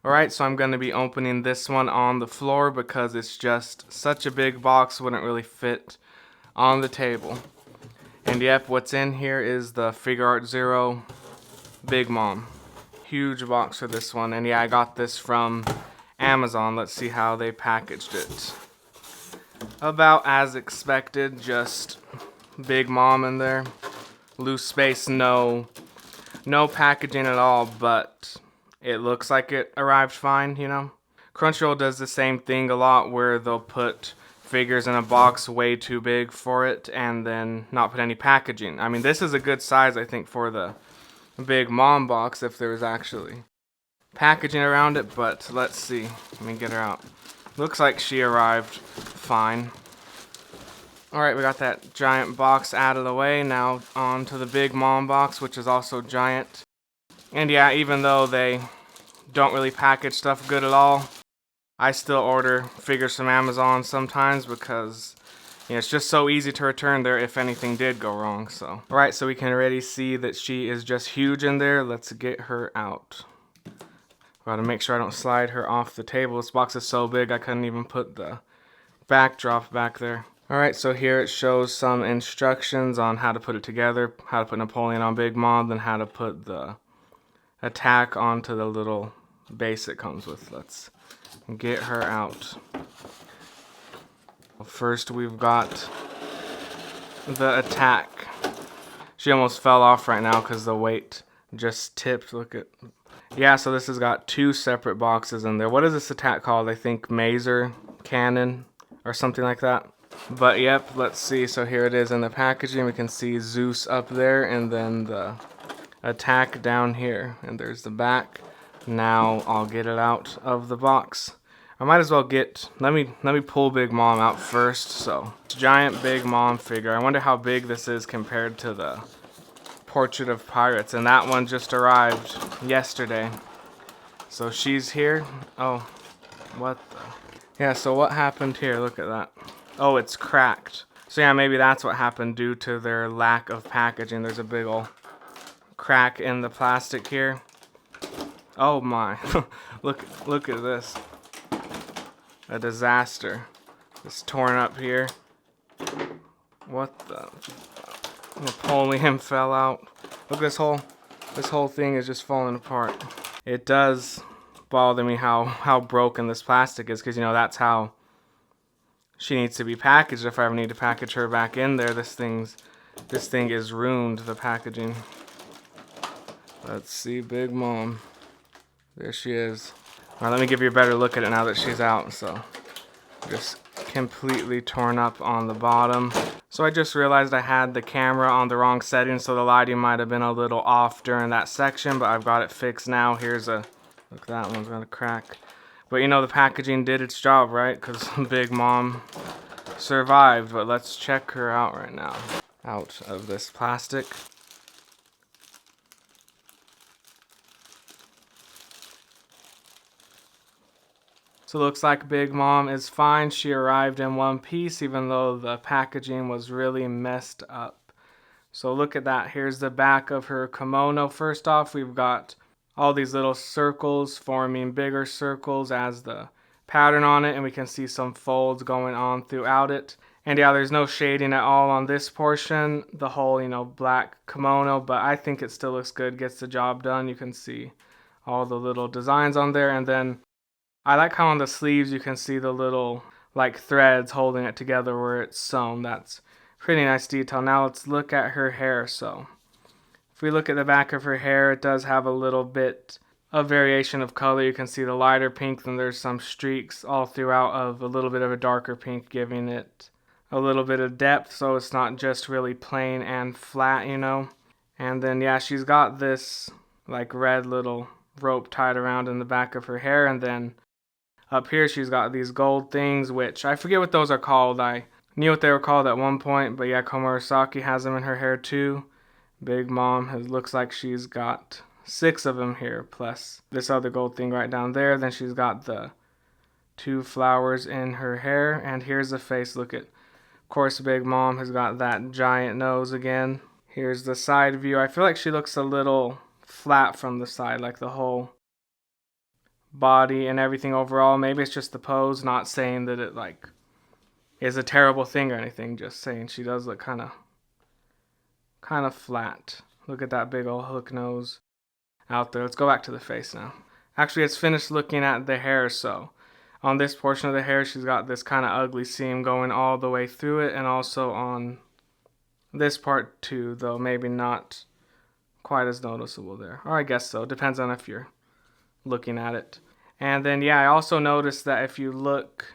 Alright, so I'm going to be opening this one on the floor because it's just such a big box, wouldn't really fit on the table. And yep, what's in here is the Figuarts Zero Big Mom. Huge box for this one. And yeah, I got this from Amazon. Let's see how they packaged it. About as expected, just Big Mom in there. Loose space, no packaging at all, but it looks like it arrived fine, you know? Crunchyroll does the same thing a lot where they'll put figures in a box way too big for it and then not put any packaging. I mean, this is a good size, I think, for the Big Mom box if there was actually packaging around it, but let's see. Let me get her out. Looks like she arrived fine. Alright, we got that giant box out of the way. Now on to the Big Mom box, which is also giant. And yeah, even though they don't really package stuff good at all, I still order figures from Amazon sometimes because it's just so easy to return there if anything did go wrong. So, alright, so we can already see that she is just huge in there. Let's get her out. Gotta make sure I don't slide her off the table. This box is so big I couldn't even put the backdrop back there. Alright, so here it shows some instructions on how to put it together, how to put Napoleon on Big Mom, then how to put the attack onto the little base it comes with. Let's get her out. First we've got the attack. She almost fell off right now because the weight just tipped. Look at... Yeah, so this has got two separate boxes in there. What is this attack called? I think Maser Cannon or something like that. But yep, let's see. So here it is in the packaging. We can see Zeus up there and then the attack down here. And there's the back. Now I'll get it out of the box. I might as well get, let me pull Big Mom out first. So, giant Big Mom figure. I wonder how big this is compared to the Portrait of Pirates. And that one just arrived yesterday. So she's here. Oh, what the? Yeah, so what happened here? Look at that. Oh, it's cracked. So yeah, maybe that's what happened due to their lack of packaging. There's a big ol' crack in the plastic here. Oh my. look at this. A disaster. It's torn up here. What the? Napoleon fell out. Look, this whole thing is just falling apart. It does bother me how broken this plastic is, because that's how she needs to be packaged. If I ever need to package her back in there, this thing is ruined, the packaging. Let's see, Big Mom. There she is. Alright, let me give you a better look at it now that she's out. So, just completely torn up on the bottom. So I just realized I had the camera on the wrong setting, so the lighting might have been a little off during that section, but I've got it fixed now. Here's a, look, that one's gonna crack. But the packaging did its job, right? Because Big Mom survived. But let's check her out right now. Out of this plastic. So it looks like Big Mom is fine. She arrived in one piece, even though the packaging was really messed up. So look at that. Here's the back of her kimono. First off, we've got all these little circles forming bigger circles as the pattern on it, and we can see some folds going on throughout it. And yeah, there's no shading at all on this portion, the whole, black kimono, but I think it still looks good, gets the job done. You can see all the little designs on there, and then I like how on the sleeves you can see the little like threads holding it together where it's sewn. That's pretty nice detail. Now let's look at her hair. So if we look at the back of her hair, it does have a little bit of variation of color. You can see the lighter pink, then there's some streaks all throughout of a little bit of a darker pink, giving it a little bit of depth, so it's not just really plain and flat, And then yeah, she's got this like red little rope tied around in the back of her hair, and then up here she's got these gold things, which I forget what those are called. I knew what they were called at one point, but yeah, Komurasaki has them in her hair too. Big Mom looks like she's got 6 of them here, plus this other gold thing right down there. Then she's got the 2 flowers in her hair, and here's the face. Look at, of course, Big Mom has got that giant nose again. Here's the side view. I feel like she looks a little flat from the side, like the whole body and everything overall. Maybe it's just the pose, not saying that it like is a terrible thing or anything, just saying she does look kind of flat. Look at that big old hook nose out there. Let's go back to the face now. Actually, it's finished looking at the hair. So on this portion of the hair, she's got this kind of ugly seam going all the way through it, and also on this part too, though maybe not quite as noticeable there. Or I guess so, depends on if you're looking at it. And then yeah, I also noticed that if you look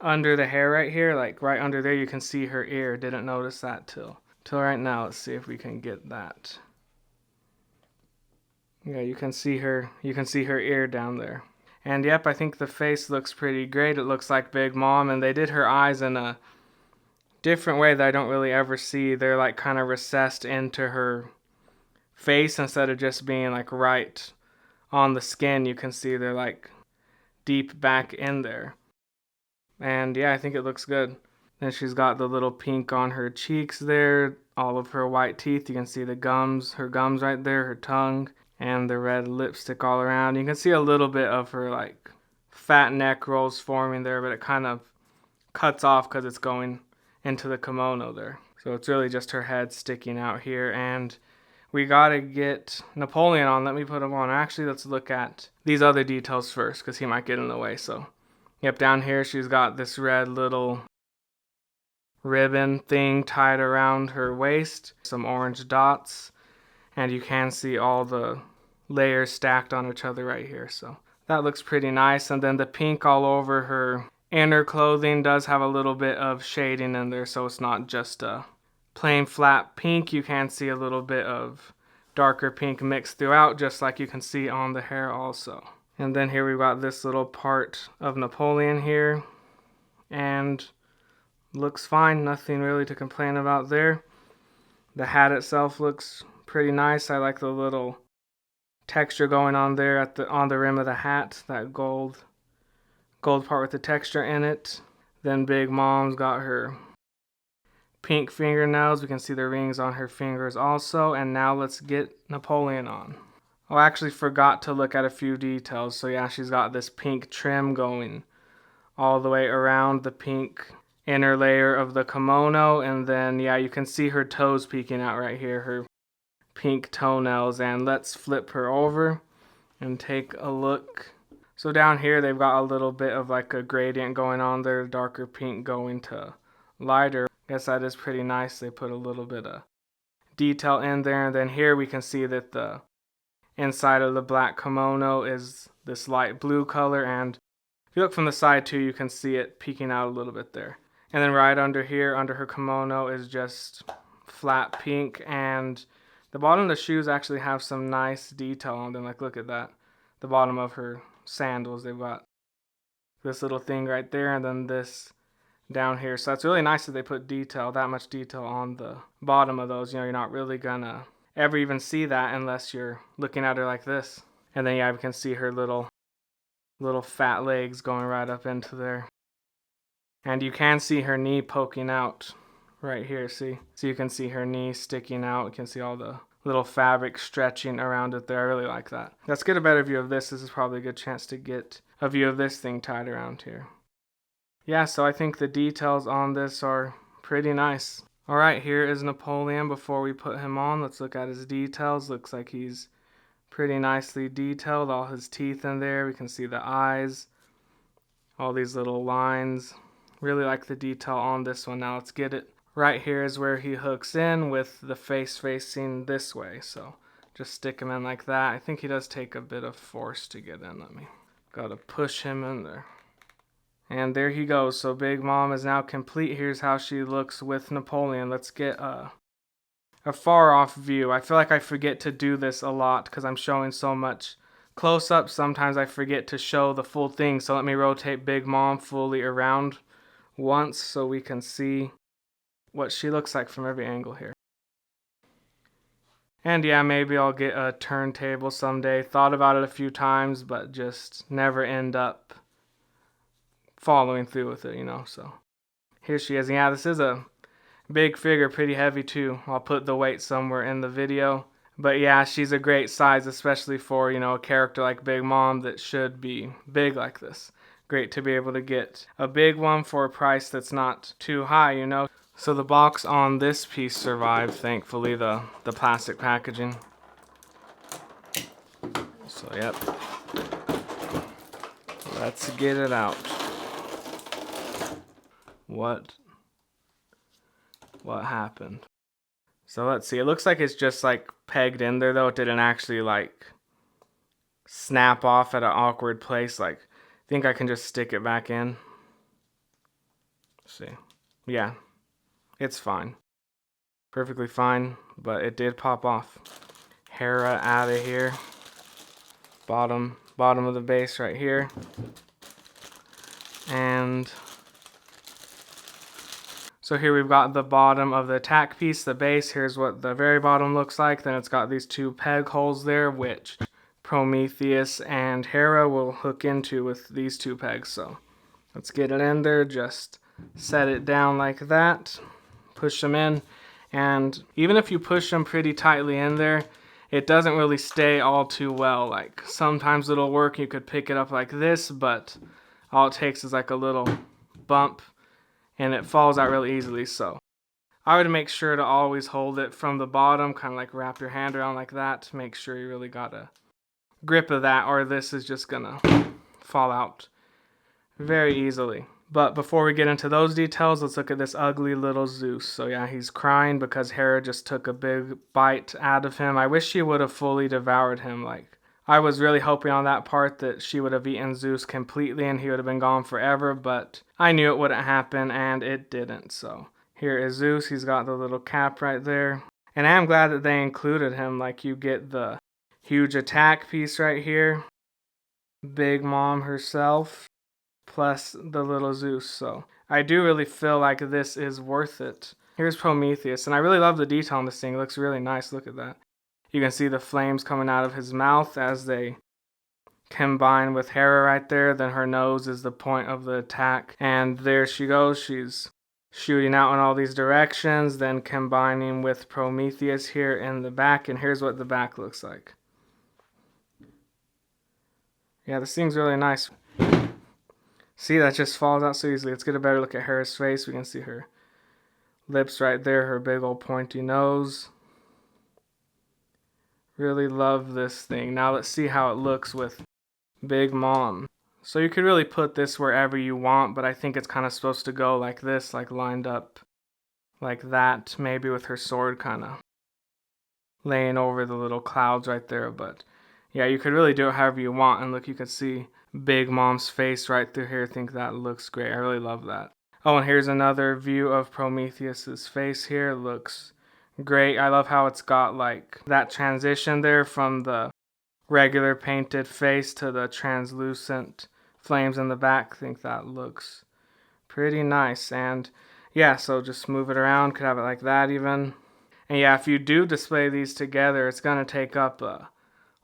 under the hair right here, like right under there, you can see her ear. Didn't notice that till right now. Let's see if we can get that. Yeah, you can see her ear down there. And yep, I think the face looks pretty great. It looks like Big Mom, and they did her eyes in a different way that I don't really ever see. They're like kind of recessed into her face instead of just being like right on the skin. You can see they're like deep back in there. And yeah, I think it looks good. Then she's got the little pink on her cheeks there, all of her white teeth. You can see the gums, her gums right there, her tongue, and the red lipstick all around. You can see a little bit of her like fat neck rolls forming there, but it kind of cuts off because it's going into the kimono there. So it's really just her head sticking out here. And we gotta get Napoleon on. Let me put him on. Actually, let's look at these other details first because he might get in the way. So yep, down here she's got this red little ribbon thing tied around her waist, some orange dots, and you can see all the layers stacked on each other right here. So that looks pretty nice. And then the pink all over her inner clothing does have a little bit of shading in there, so it's not just a plain flat pink. You can see a little bit of darker pink mixed throughout, just like you can see on the hair also. And then here we've got this little part of Napoleon here, and looks fine, nothing really to complain about there. The hat itself looks pretty nice. I like the little texture going on there on the rim of the hat, that gold part with the texture in it. Then Big Mom's got her pink fingernails. We can see the rings on her fingers also. And now let's get Napoleon on. Oh, I actually forgot to look at a few details. So yeah, she's got this pink trim going all the way around the pink inner layer of the kimono. And then yeah, you can see her toes peeking out right here, her pink toenails. And let's flip her over and take a look. So down here they've got a little bit of like a gradient going on there, darker pink going to lighter. I guess that is pretty nice. They put a little bit of detail in there. And then here we can see that the inside of the black kimono is this light blue color, and if you look from the side too, you can see it peeking out a little bit there. And then right under here, under her kimono, is just flat pink, and the bottom of the shoes actually have some nice detail on them. Like look at that, the bottom of her sandals, they've got this little thing right there, and then this down here. So it's really nice that they put that much detail on the bottom of those. You know, you're not really gonna ever even see that unless you're looking at her like this. And then yeah, we can see her little fat legs going right up into there. And you can see her knee poking out right here, see? So you can see her knee sticking out. You can see all the little fabric stretching around it there. I really like that. Let's get a better view of this. This is probably a good chance to get a view of this thing tied around here. Yeah, so I think the details on this are pretty nice. Alright, here is Napoleon before we put him on. Let's look at his details. Looks like he's pretty nicely detailed. All his teeth in there. We can see the eyes. All these little lines. Really like the detail on this one. Now let's get it. Right here is where he hooks in with the face facing this way. So just stick him in like that. I think he does take a bit of force to get in. Gotta push him in there. And there he goes. So Big Mom is now complete. Here's how she looks with Napoleon. Let's get a far off view. I feel like I forget to do this a lot because I'm showing so much close up. Sometimes I forget to show the full thing. So let me rotate Big Mom fully around once so we can see what she looks like from every angle here. And yeah, maybe I'll get a turntable someday. Thought about it a few times, but just never end up following through with it, you know. So here she is. Yeah, this is a big figure, pretty heavy too. I'll put the weight somewhere in the video. But yeah, she's a great size, especially for, a character like Big Mom that should be big like this. Great to be able to get a big one for a price that's not too high. So the box on this piece survived, thankfully, the plastic packaging. So yep. Let's get it out. What happened? So let's see. It looks like it's just like pegged in there though. It didn't actually like snap off at an awkward place. Like, I think I can just stick it back in. Let's see. Yeah, it's fine. Perfectly fine, but it did pop off. Hera out of here. Bottom of the base right here. And so here we've got the bottom of the attack piece, the base. Here's what the very bottom looks like. Then it's got these two peg holes there, which Prometheus and Hera will hook into with these two pegs. So let's get it in there. Just set it down like that. Push them in. And even if you push them pretty tightly in there, it doesn't really stay all too well. Like, sometimes it'll work. You could pick it up like this, but all it takes is like a little bump and it falls out really easily. So I would make sure to always hold it from the bottom, kind of like wrap your hand around like that to make sure you really got a grip of that, or this is just gonna fall out very easily. But before we get into those details, let's look at this ugly little Zeus. So yeah, he's crying because Hera just took a big bite out of him. I wish she would have fully devoured him. Like, I was really hoping on that part that she would have eaten Zeus completely and he would have been gone forever, but I knew it wouldn't happen and it didn't. So here is Zeus. He's got the little cap right there. And I am glad that they included him. Like, you get the huge attack piece right here. Big Mom herself. Plus the little Zeus. So I do really feel like this is worth it. Here's Prometheus, and I really love the detail on this thing. It looks really nice. Look at that. You can see the flames coming out of his mouth as they combine with Hera right there. Then her nose is the point of the attack, and there she goes. She's shooting out in all these directions, then combining with Prometheus here in the back, and here's what the back looks like. Yeah, this thing's really nice. See, that just falls out so easily. Let's get a better look at Hera's face. We can see her lips right there, her big old pointy nose. Really love this thing. Now let's see how it looks with Big Mom. So you could really put this wherever you want, but I think it's kind of supposed to go like this, like lined up like that, maybe with her sword kind of laying over the little clouds right there. But yeah, you could really do it however you want. And look, you can see Big Mom's face right through here. I think that looks great. I really love that. Oh, and here's another view of Prometheus's face here. It looks great. I love how it's got like that transition there from the regular painted face to the translucent flames in the back. I think that looks pretty nice. And yeah, so just move it around. Could have it like that even. And yeah, if you do display these together, it's going to take up a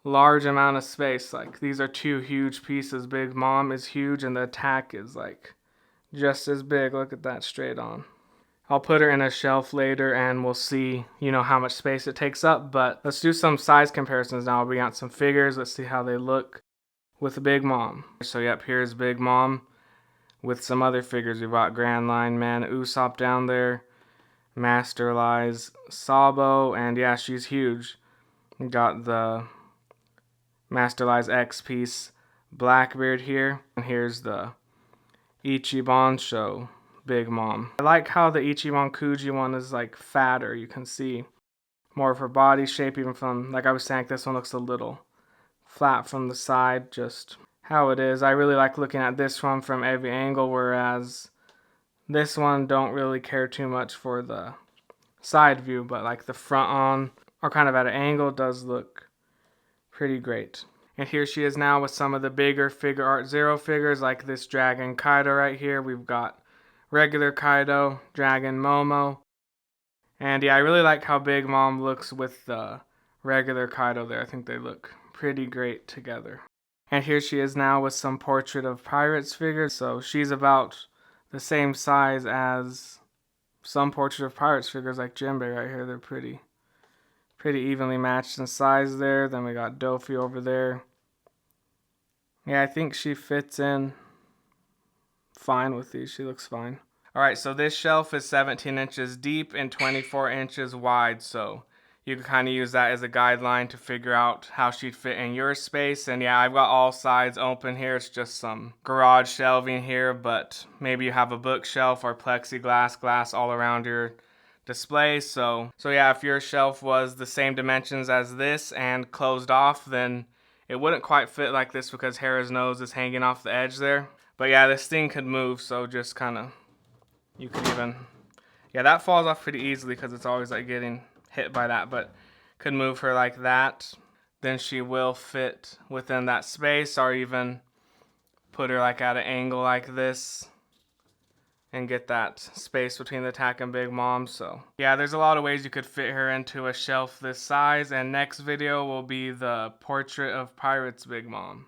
large amount of space. Like, these are two huge pieces. Big Mom is huge and the attack is like just as big. Look at that straight on. I'll put her in a shelf later and we'll see, how much space it takes up. But let's do some size comparisons now. We got some figures. Let's see how they look with Big Mom. So yep, here's Big Mom with some other figures. We've got Grand Line Man Usopp down there, Master Lies Sabo, and yeah, she's huge. We got the Master Lies X piece Blackbeard here, and here's the Ichiban show Big Mom. I like how the Ichiban Kuji one is like fatter. You can see more of her body shape, even from, like I was saying, this one looks a little flat from the side, just how it is. I really like looking at this one from every angle, whereas this one don't really care too much for the side view, but like the front on or kind of at an angle does look pretty great. And here she is now with some of the bigger Figure Art Zero figures, like this Dragon Kaido right here. We've got regular Kaido, Dragon Momo. And yeah, I really like how Big Mom looks with the regular Kaido there. I think they look pretty great together. And here she is now with some Portrait of Pirates figures. So she's about the same size as some Portrait of Pirates figures like Jinbei right here. They're pretty Pretty evenly matched in size there. Then we got Dofi over there. Yeah, I think she fits in fine with these. She looks fine. All right, so this shelf is 17 inches deep and 24 inches wide. So you can kind of use that as a guideline to figure out how she'd fit in your space. And yeah, I've got all sides open here. It's just some garage shelving here, but maybe you have a bookshelf or plexiglass glass all around your display. So yeah, if your shelf was the same dimensions as this and closed off, then it wouldn't quite fit like this because Hera's nose is hanging off the edge there. But yeah, this thing could move, so just kind of, you could even, yeah, that falls off pretty easily because it's always like getting hit by that, but could move her like that. Then she will fit within that space, or even put her like at an angle like this and get that space between the tack and Big Mom. So yeah, there's a lot of ways you could fit her into a shelf this size, and next video will be the portrait of Pirate's Big Mom.